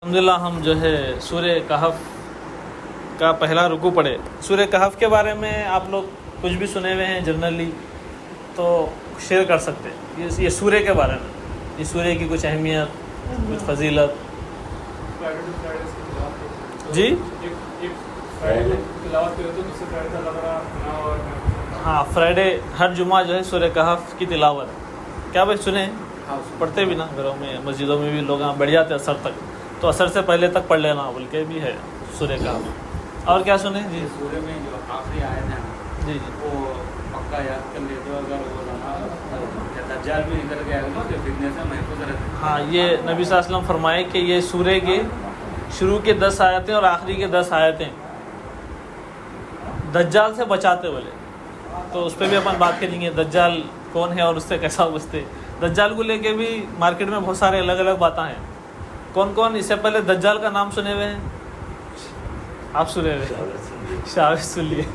अल्हम्दुलिल्लाह हम जो है सूरह कहफ का पहला रुकू पढ़े। सूरह कहफ के बारे में आप लोग कुछ भी सुने हुए हैं जनरली तो शेयर कर सकते हैं ये सूरह के बारे में, इस सूरह की कुछ अहमियत, कुछ फजीलत। जी हाँ, फ्राइडे हर जुमा जो है सूरह कहफ की तिलावत। क्या भाई सुने? पढ़ते भी ना घरों में, मस्जिदों में भी लोग यहाँ बैठ जाते हैं असर तक, तो असर से पहले तक पढ़ लेना बोल के भी है सूरह कहफ। और क्या सुने जी? सूरह में जो आखिरी आयत है जी जी वो पक्का याद कर लेते हो, अगर वो दज्जाल भी निकल गया तो फितने से महफूज रहते हैं। हाँ, ये नबी सल्लल्लाहु अलैहि वसल्लम फरमाए कि ये सूरह के शुरू के 10 आयतें और आखिरी के 10 आयतें दज्जाल से बचाते बोले। तो उस पर भी अपन बात करेंगे, दज्जाल कौन है और उससे कैसा बचते। दज्जाल को लेके भी मार्केट में बहुत सारे अलग अलग बातें हैं। कौन कौन इससे पहले दज्जाल का नाम सुने हुए हैं? आप सुने हुए? शायद सुन लिए।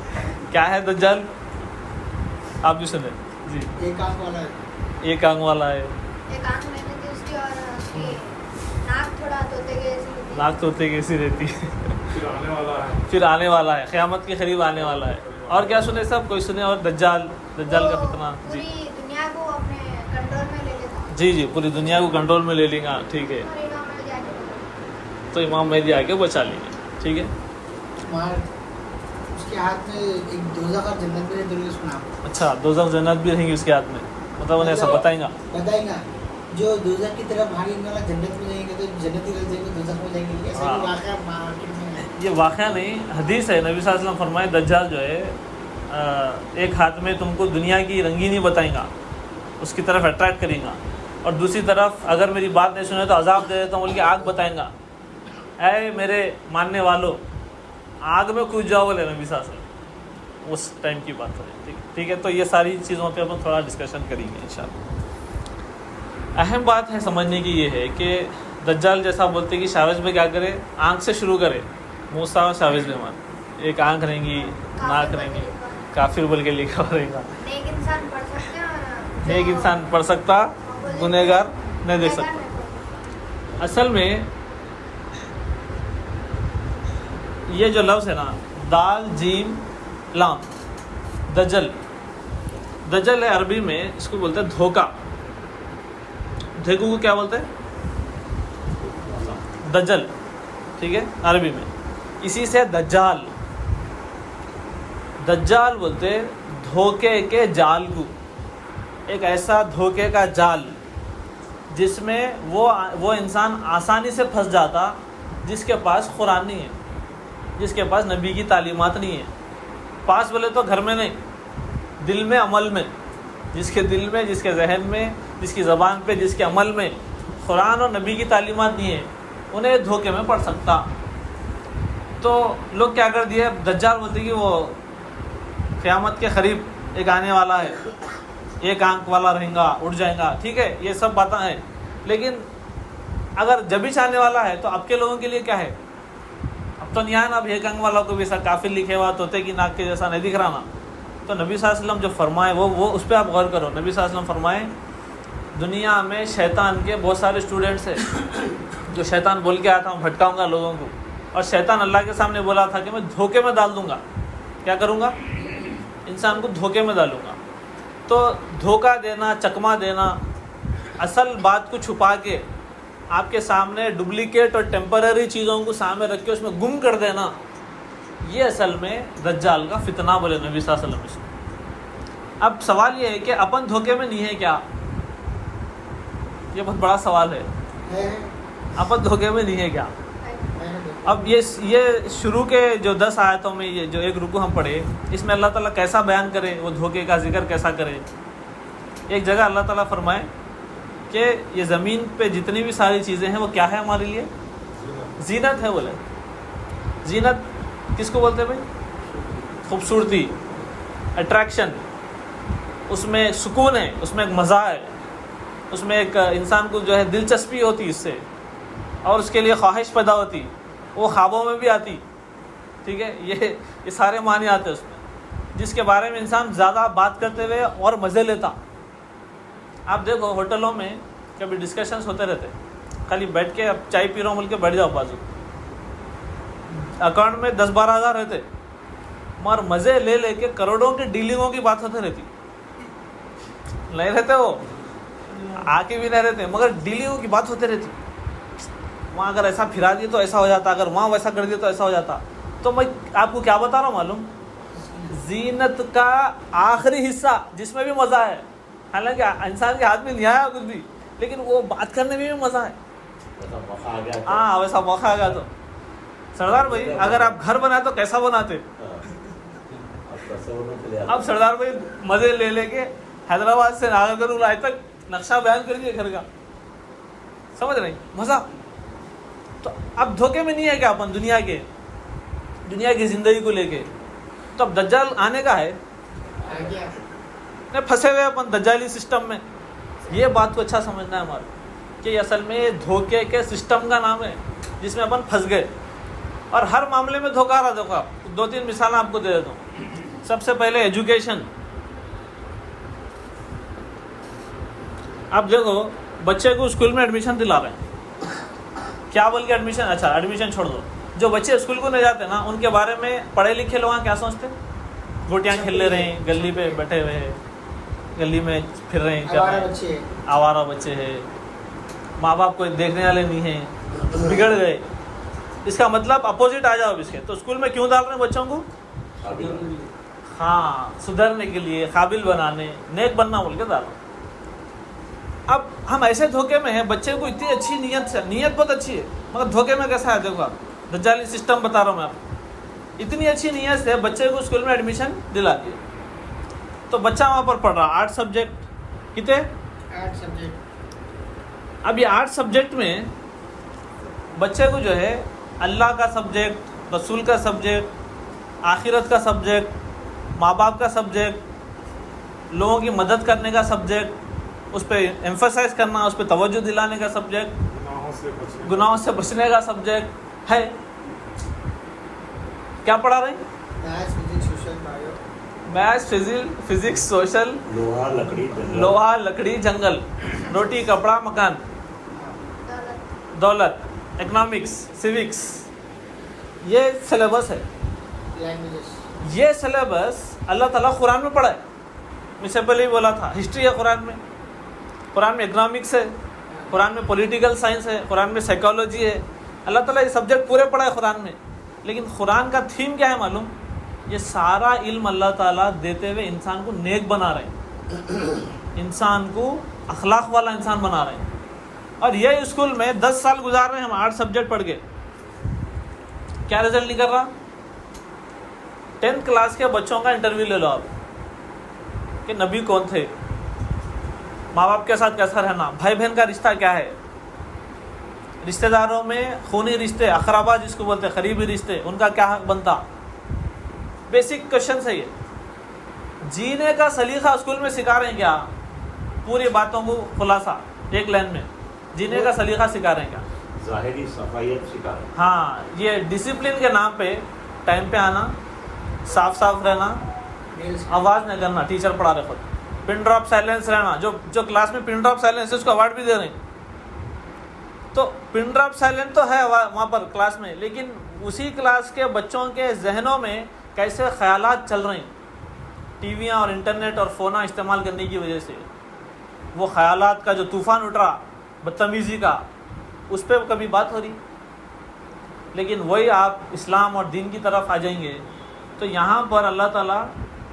क्या है दज्जाल? आप भी सुने जी? एक आंख वाला है। एक आंख वाला है, एक आंख मैंने थी उसकी, और ये नाक थोड़ा तोते के जैसी होती है। नाक तोते कैसी रहती है। फिर आने वाला है, क़यामत के करीब आने वाला है। और क्या सुने सब? कोई सुने? और दज्जाल का फितना जी पूरी दुनिया को अपने कंट्रोल में ले लेता। जी जी, पूरी दुनिया को कंट्रोल में ले लेगा। ठीक है, और इमाम मेहदी आके तो इमाम मेहदी आके बचा लेंगे। ठीक है, वहाँ उसके हाथ में एक दोज़ख और जन्नत में दुर्गे सुना अच्छा, दोज़ख जन्नत भी रहेंगी उसके हाथ में, मतलब उन्हें ऐसा बताएंगा। जो दोज़ख की तरफ भागेंगे वाला जन्नत में जाएंगे तो जन्नत की तरफ जाएंगे दोज़ख में जाएंगे। ऐसा हाँ। कोई वाक़या मार्केट में है? ये वाक़या नहीं, हदीस है। नबी सल्लल्लाहु अलैहि वसल्लम फरमाए दज्जाल जो है एक हाथ में तुमको दुनिया की रंगीनी बताएगा, उसकी तरफ अट्रैक्ट करेगा, और दूसरी तरफ अगर मेरी बात नहीं सुने तो अजाब दे देता हूँ बोल के आग बताएगा। ऐ मेरे मानने वालों, आग में कूद जाओ बोले नबी सल्लल्लाहु अलैहि वसल्लम। उस टाइम की बात है। ठीक है, तो ये सारी चीज़ों पे अपन थोड़ा डिस्कशन करेंगे इंशाल्लाह। अहम बात है समझने की ये है कि दज्जाल जैसा बोलते कि शावेज में क्या करे, आँख से शुरू करे। मूसा और शावेज में मान एक आँख रहेंगी, नाक रहेंगी, काफिर बोल के लिखा रहेगा। नेक इंसान पढ़ सकते हैं और नेक इंसान पढ़ सकता, गुनहगार नहीं देख सकता। सकता। असल में ये जो लफ्ज़ है ना, दाल जीम लाम, दज्जल। दज्जल है अरबी में, इसको बोलते हैं धोखा। धोखे को क्या बोलते हैं? दज्जल। ठीक है, अरबी में इसी से दज्जाल। दज्जाल बोलते धोखे के जाल को, एक ऐसा धोखे का जाल जिसमें वो इंसान आसानी से फंस जाता जिसके पास कुरान नहीं है, जिसके पास नबी की तालीमात नहीं है। पास बोले तो घर में नहीं, दिल में, अमल में। जिसके दिल में, जिसके जहन में, जिसकी ज़बान पे, जिसके अमल में कुरान और नबी की तालीमात नहीं है, उन्हें धोखे में पड़ सकता। तो लोग क्या कर दिए, दज्जाल बोलते कि वो क़यामत के करीब एक आने वाला है, एक आंख वाला रहेगा, उड़ जाएगा। ठीक है, ये सब बातें हैं, लेकिन अगर जब भी आने वाला है तो आपके लोगों के लिए क्या है? अब तो नहीं आया ना, अब एक आंख वाला को भी ऐसा काफिर लिखे हुआ तोते की नाक के जैसा नहीं दिख रहा ना। तो नबी सल्लल्लाहु अलैहि वसल्लम जो फरमाए वो उस पर आप गौर करो। नबी सल्लल्लाहु अलैहि वसल्लम फरमाए दुनिया में शैतान के बहुत सारे स्टूडेंट्स हैं जो शैतान बोल के आया था मैं भटकाऊंगा लोगों को, और शैतान अल्लाह के सामने बोला था कि मैं धोखे में डाल दूंगा। क्या करूंगा? इंसान को धोखे में डालूंगा। तो धोखा देना, चकमा देना, असल बात को छुपा के आपके सामने डुप्लीकेट और टेम्पररी चीज़ों को सामने रख के उसमें गुम कर देना, ये असल में दज्जाल का फितना बोले नबी सल्लल्लाहु अलैहि वसल्लम। अब सवाल ये है कि अपन धोखे में नहीं है क्या? ये बहुत बड़ा सवाल है। अपन धोखे में नहीं है क्या? अब ये शुरू के जो 10 आयतों में ये जो एक रुकू हम पढ़े, इसमें अल्लाह ताला कैसा बयान करे, वो धोखे का जिक्र कैसा करे। एक जगह अल्लाह ताला फरमाए कि ये ज़मीन पे जितनी भी सारी चीज़ें हैं वो क्या है हमारे लिए? जीनत है बोले। जीनत किसको बोलते हैं भाई? खूबसूरती, अट्रैक्शन, उसमें सुकून है, उसमें एक मज़ा है, उसमें एक इंसान को जो है दिलचस्पी होती इससे, और उसके लिए ख्वाहिश पैदा होती, वो ख्वाबों में भी आती। ठीक है, ये सारे माने आते हैं उसमें, जिसके बारे में इंसान ज़्यादा बात करते हुए और मज़े लेता। आप देखो होटलों में कभी डिस्कशंस होते रहते, खाली बैठ के अब चाय पी रहा हूँ बोल के बैठ जाओ बाजू, अकाउंट में 10-12 हज़ार रहते मगर मज़े ले लेके करोड़ों की डीलिंगों की बात होती रहती, नहीं रहते वो आके भी नहीं रहते मगर डीलिंगों की बात होती रहती। वहाँ अगर ऐसा फिरा दिए तो ऐसा हो जाता, अगर वहाँ वैसा कर दिए तो ऐसा हो जाता। तो मैं आपको क्या बता रहा हूँ मालूम, जीनत का आखिरी हिस्सा जिसमें भी मज़ा है, हालांकि इंसान के हाथ में नहीं आया कुछ भी, लेकिन वो बात करने में भी मज़ा है। हाँ वैसा मौका आ गया तो सरदार भाई अगर आप घर बनाए तो कैसा बनाते, अब सरदार भाई मज़े ले लेके हैदराबाद से नागरकर्नूल आज तक नक्शा बयान कर दिए घर का, समझ रहे मज़ा। तो अब धोखे में नहीं है क्या अपन दुनिया की ज़िंदगी को लेके, तो अब दज्जाल आने का है, नहीं फंसे हुए अपन दज्जाली सिस्टम में। ये बात को अच्छा समझना है हमारा कि असल में ये धोखे के सिस्टम का नाम है जिसमें अपन फंस गए, और हर मामले में धोखा रहा। देखो आप 2-3 मिसाल आपको दे देता हूँ। सबसे पहले एजुकेशन। अब देखो बच्चे को स्कूल में एडमिशन दिला रहे हैं, क्या बोल के एडमिशन, अच्छा एडमिशन छोड़ दो, जो बच्चे स्कूल को नहीं जाते ना उनके बारे में पढ़े लिखे लोग क्या सोचते हैं, गोटियाँ खेल ले रहे हैं, गली पे बैठे हुए हैं, गली में फिर रहे हैं, आवारा बच्चे हैं, माँ बाप को देखने वाले नहीं हैं, बिगड़ गए। इसका मतलब अपोजिट आ जाओ इसके, तो स्कूल में क्यों डाल रहे हैं बच्चों को, हाँ सुधरने के लिए, काबिल बनाने, नेक बनना बोल के डाल रहे। अब हम ऐसे धोखे में हैं, बच्चे को इतनी अच्छी नीयत से, नीयत बहुत अच्छी है मगर धोखे में कैसा है, देखो आप दज्जाली सिस्टम बता रहा हूँ मैं आपको। इतनी अच्छी नीयत से बच्चे को स्कूल में एडमिशन दिला दिए, तो बच्चा वहाँ पर पढ़ रहा 8 सब्जेक्ट, कितने 8 सब्जेक्ट। अब ये 8 सब्जेक्ट में बच्चे को जो है अल्लाह का सब्जेक्ट, रसूल का सब्जेक्ट, आखिरत का सब्जेक्ट, माँ बाप का सब्जेक्ट, लोगों की मदद करने का सब्जेक्ट, उस पर एम्फसाइज करना, उस पर तवज्जो दिलाने का सब्जेक्ट, गुनाहों से बचने का सब्जेक्ट है। क्या पढ़ा रहे हैं, मैथ्स फिजिक्स सोशल, लोहा लकड़ी जंगल, रोटी कपड़ा मकान, दौलत, इकोनॉमिक्स, सिविक्स, ये सिलेबस है। ये सिलेबस अल्लाह ताला कुरान में पढ़ा है, मुझसे पहले ही बोला था, हिस्ट्री है कुरान में इकोनॉमिक्स है, कुरान में पॉलिटिकल साइंस है, कुरान में साइकोलॉजी है। अल्लाह ताला ये सब्जेक्ट पूरे पढ़ा है कुरान में, लेकिन कुरान का थीम क्या है मालूम, ये सारा इल्म अल्लाह ताला देते हुए इंसान को नेक बना रहे हैं, इंसान को अखलाक वाला इंसान बना रहे हैं। और ये स्कूल में 10 साल गुजार रहे हैं हम 8 सब्जेक्ट पढ़ के, क्या रिजल्ट नहीं कर रहा। 10th क्लास के बच्चों का इंटरव्यू ले लो आप कि नबी कौन थे, माँ बाप के साथ कैसा रहना, भाई बहन का रिश्ता क्या है, रिश्तेदारों में खूनी रिश्ते, अखराबा जिसको बोलते हैं, करीबी रिश्ते, उनका क्या हक बनता। बेसिक क्वेश्चन है ये। जीने का सलीका स्कूल में सिखा रहे हैं क्या, पूरी बातों को खुलासा एक लाइन में, जीने का सलीका सिखा रहे हैं क्या, ज़ाहिरी सफाइयत सिखा रहे हैं। हाँ, ये डिसिप्लिन के नाम पे टाइम पे आना, साफ रहना, आवाज़ नहीं करना, टीचर पढ़ा रहे खुद, पिन ड्रॉप साइलेंस रहना, जो क्लास में पिन ड्रॉप साइलेंस है उसको अवार्ड भी दे रहे हैं। तो पिन ड्रॉप साइलेंस तो है वहाँ पर क्लास में, लेकिन उसी क्लास के बच्चों के जहनों में कैसे ख्यालात चल रहे हैं, टीवियाँ और इंटरनेट और फ़ोना इस्तेमाल करने की वजह से वो ख्यालात का जो तूफ़ान उठ रहा बदतमीज़ी का, उस पर कभी बात हो रही। लेकिन वही आप इस्लाम और दीन की तरफ आ जाएंगे तो यहाँ पर अल्लाह ताला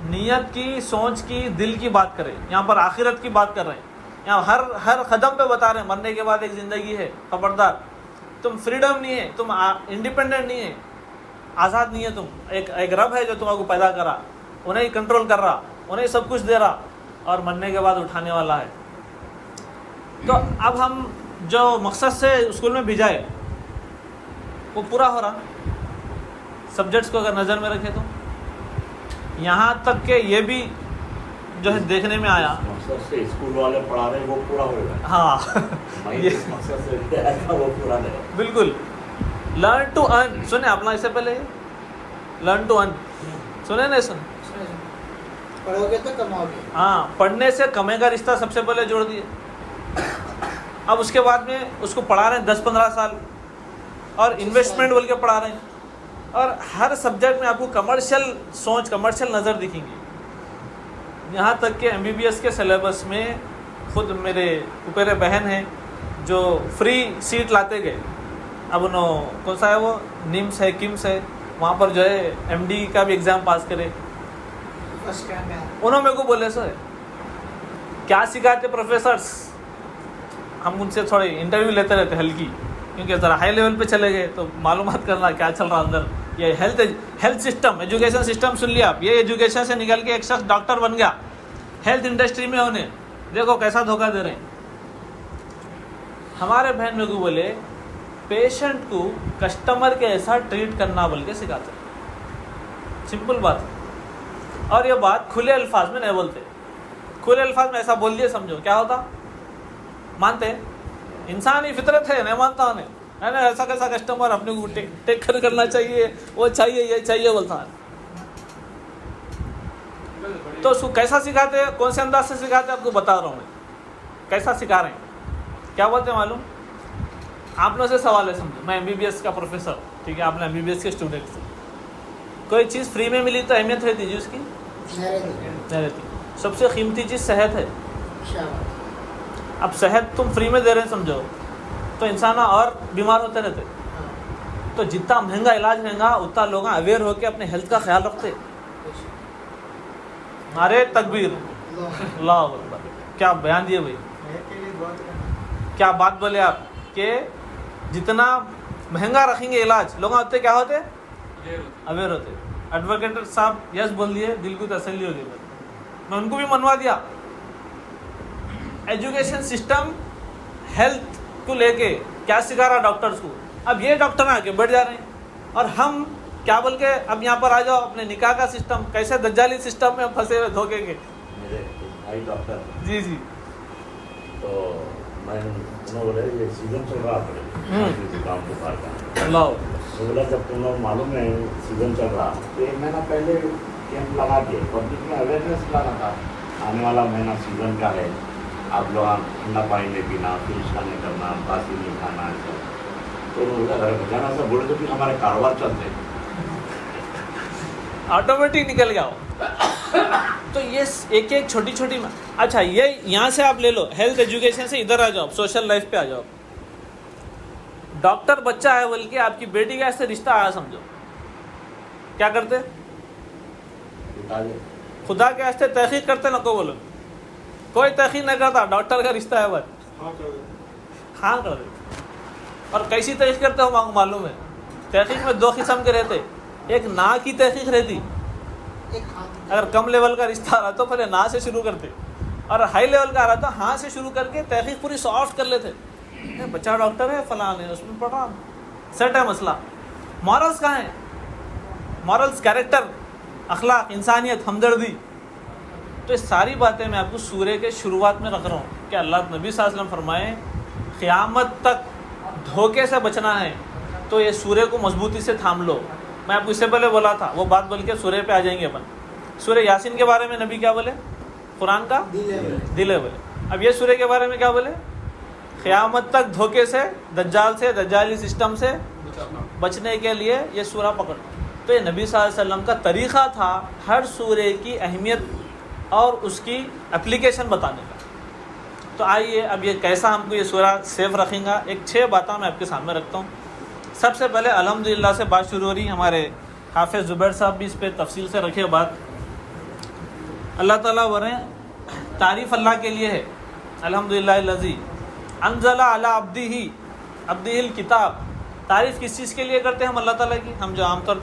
नीयत की, सोच की, दिल की बात करे, यहाँ पर आखिरत की बात कर रहे हैं। यहाँ हर कदम पे बता रहे हैं मरने के बाद एक ज़िंदगी है, खबरदार तुम फ्रीडम नहीं है, तुम इंडिपेंडेंट नहीं है, आज़ाद नहीं है तुम, एक रब है जो तुम्हारे पैदा करा, उन्हें ही कंट्रोल कर रहा, उन्हें सब कुछ दे रहा और मरने के बाद उठाने वाला है। तो अब हम जो मकसद से स्कूल में भिजाए वो पूरा हो रहा, सब्जेक्ट्स को अगर नज़र में रखें तो यहाँ तक के ये भी जो है देखने में आया, मकसद से स्कूल वाले पढ़ा रहे हैं वो पूरा होगा। हाँ ये मकसद से आया था वो पूरा नहीं, बिल्कुल। लर्न टू अर्न सुने अपना, इससे पहले लर्न टू अर्न सुने नहीं सुन, पढ़ोगे तो कमाओगे। हाँ, पढ़ने से कमे का रिश्ता सबसे पहले जोड़ दिए। अब उसके बाद में उसको पढ़ा रहे हैं 10-15 साल और इन्वेस्टमेंट बोल के पढ़ा रहे हैं, और हर सब्जेक्ट में आपको कमर्शियल सोच, कमर्शियल नज़र दिखेंगी। यहाँ तक कि MBBS के सिलेबस में खुद मेरे ऊपर बहन हैं जो फ्री सीट लाते गए, अब उन्होंने कौन सा है वो निम्स है, किम्स है, वहाँ पर जो है MD का भी एग्ज़ाम पास करे। फर्स्ट रैंक है। उन्होंने मेरे को बोले सर क्या सिखाते प्रोफेसर्स, हम उनसे थोड़े इंटरव्यू लेते रहते हल्की, क्योंकि ज़रा हाई लेवल पे चले गए तो मालूमात करना क्या चल रहा अंदर। ये हेल्थ सिस्टम, एजुकेशन सिस्टम सुन लिया आप, ये एजुकेशन से निकल के एक शख्स डॉक्टर बन गया, हेल्थ इंडस्ट्री में उन्हें देखो कैसा धोखा दे रहे हैं। हमारे बहन मेरे को बोले पेशेंट को कस्टमर के ऐसा ट्रीट करना बोल के सिखाते, सिंपल बात है। और ये बात खुले अल्फाज में नहीं बोलते, खुले अल्फाज में ऐसा बोल दिए समझो क्या होता, मानते इंसानी फितरत है, नहीं मानता उन्हें, है ना, ऐसा कैसा कस्टमर अपने को टेक कर करना चाहिए, वो चाहिए, ये चाहिए बोलता है। तो उसको कैसा सिखाते हैं, कौन से अंदाज से सिखाते हैं, आपको बता रहा हूँ मैं कैसा सिखा रहे हैं। क्या बोलते हैं मालूम, आप लोगों से सवाल है समझो, मैं MBBS का प्रोफेसर, ठीक है, आपने MBBS के स्टूडेंट से, कोई चीज़ फ्री में मिली तो अहमियत रहती जी उसकी नहीं रहती। सबसे कीमती चीज़ सेहत है। अब सेहत तुम फ्री में दे रहे हैं समझो, तो इंसान और बीमार होते रहते। तो जितना महंगा इलाज रहेगा उतना लोग अवेयर होकर अपने हेल्थ का ख्याल रखते। अरे तकबीर, अल्लाह अकबर, क्या बयान दिए भाई, क्या बात बोले आप कि जितना महंगा रखेंगे इलाज लोग उतने क्या होते, अवेयर होते। एडवोकेट साहब यस बोल दिए, दिल को तसल्ली हो गई, मैं उनको भी मनवा दिया। एजुकेशन सिस्टम हेल्थ को लेके क्या सिखा रहा डॉक्टर्स को, अब ये डॉक्टर आके बैठ जा रहे हैं और हम क्या बोल के अब यहाँ पर आ जाओ अपने निकाह का सिस्टम, कैसे दज्जाली सिस्टम में फंसे हुए धोखे के। मेरे भाई डॉक्टर जी जी, तो मैं उन्होंने बोले ये सीजन चल रहा है काम बुखार का, अल्लाह, तो बोला जब तुम लोग मालूम है सीजन चल रहा, तो 1 महीना पहले कैंप लगा के पब्लिक में अवेयरनेस लाना था, आने वाला महीना सीजन का है, आप लोग ठंडा पानी नहीं पीना, फिश का नहीं करना, बासी नहीं खाना, तो अगर बचाना से बोले तो फिर हमारे कारोबार चलते ऑटोमेटिक निकल गया हो। तो ये एक एक छोटी छोटी, अच्छा ये यहाँ से आप ले लो, हेल्थ एजुकेशन से इधर आ जाओ, सोशल लाइफ पे आ जाओ। डॉक्टर बच्चा है बोल के आपकी बेटी का ऐसे रिश्ता आया समझो, क्या करते, खुदा के वास्ते तहकीक करते ना, को बोलो कोई तहकीक नहीं करता, डॉक्टर का रिश्ता है बस हाँ कर दे। और कैसी तहकीक करते हो मालूम है, तहकीक में 2 किस्म के रहते, एक ना की तहकीक रहती, अगर कम लेवल का रिश्ता आ रहा तो पहले ना से शुरू करते, और हाई लेवल का आ रहा तो हाँ से शुरू करके तहकीक पूरी सॉफ्ट कर लेते। बच्चा डॉक्टर है फलान है, उसमें पढ़ रहा, सेट है मसला। मॉरल्स कहाँ है, मॉरल्स, कैरेक्टर, अखलाक, इंसानियत, हमदर्दी। तो ये सारी बातें मैं आपको सूरे के शुरुआत में रख रहा हूँ कि अल्लाह नबी सल्लल्लाहु अलैहि वसल्लम फरमाए क़यामत तक धोखे से बचना है तो ये सूरे को मजबूती से थाम लो। मैं आपको इससे पहले बोला था, वो बात बोल के सूरे पे आ जाएंगे अपन। सूरे यासीन के बारे में नबी क्या बोले, कुरान का दिल है बोले। अब ये सूरे के बारे में क्या बोले, क़यामत तक धोखे से, दज्जाल से, दज्जाली सिस्टम से बचने के लिए ये सूरा पकड़। तो ये नबी सल्लल्लाहु अलैहि वसल्लम का तरीक़ा था हर सूरे की अहमियत और उसकी एप्लीकेशन बताने का। तो आइए अब ये कैसा हमको ये सूरा सेफ रखेगा, एक 6 बातें मैं आपके सामने रखता हूँ। सबसे पहले अल्हम्दुलिल्लाह से बात शुरू हो रही, हमारे हाफिज़ ज़ुबैर साहब भी इस पर तफसील से रखे बात। अल्लाह ताला बोले तारीफ़ अल्लाह के लिए है, अल्हम्दुलिल्लाह लज़ी अंज़ला अला अब्दिहिल किताब। तारीफ़ किस चीज़ के लिए करते हैं हम अल्लाह ताला की, हम जो आमतौर